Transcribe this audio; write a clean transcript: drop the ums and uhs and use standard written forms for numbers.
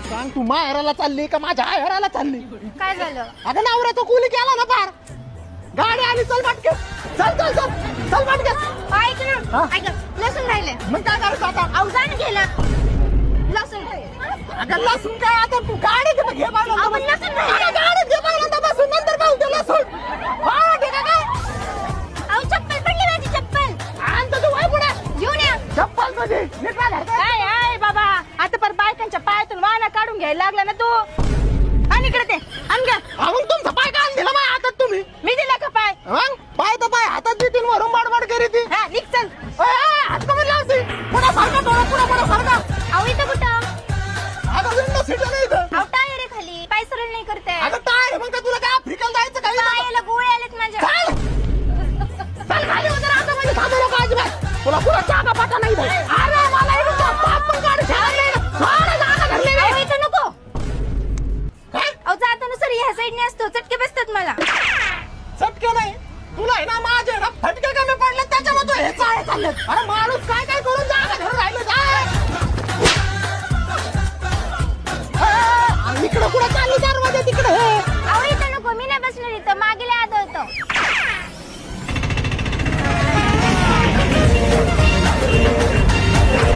सांग तू माहेराला चालली का माझ्या आयराला चालली? काय झालं? अगं नवरा तो कुली केला ना पार. गाडी आली, चल पटकन. चल चल चल चल पटकन. ऐक ना, ऐक लसूण राहिले. मग काय करायचं आता? अवजान गेला लसूण. अगं लसूण काय आता तू गाडी घे पाहिलं. आपण लसूण राहिले. गाडी घे पाहिलं बसून नंतर पाहू ते लसूण. हा ठीक आहे काय? अहो चप्पल पडली माझी चप्पल. आणतो तू वय पुढे. घेऊन या. चप्पल तुझी निघा घरचं. काय आहे बाबा, आता पर बायकांच्या पायातून वाना काढून घ्यायला लागला ना तू. आणि इकडे ते आण घ्या. मग तुमचा पाय का दिला माझ्या हातात तुम्ही? मी दिला का पाय? मग पाय तर पाय हातात देतील वरून बाडबाड करी ती. हा निघ चल. हात कमी लावती. पुढे सारखा डोळा पुढे सारखा. अहो इथं कुठं? अगं विंडो सीट नाही इथं. अहो टायर आहे खाली, पाय सरळ नाही करते. अगं टायर मग का तुला काय आफ्रिकाला जायचं काही? पायाला गोळे आलेत माझ्या. चल चल खाली उतर आता म्हणजे थांबू नको अजिबात. तुला पुढे जागा पाटा नाही भाई. अरे मला इथं पाप पण काढ छान नाही ना. थोडं जागा धरली नाही. अहो इथं नको. काय? अहो जाताना सर ह्या साईडने असतो, चटके बसतात मला. चटके नाही तुला आहे ना माझे ना फटके कमी पडले त्याच्यामध्ये हे चाळे चालले. अरे माणूस काय काय करून जागा धरून राहिलं जाय. इकडे कुठे चालली दरवाजा तिकडे.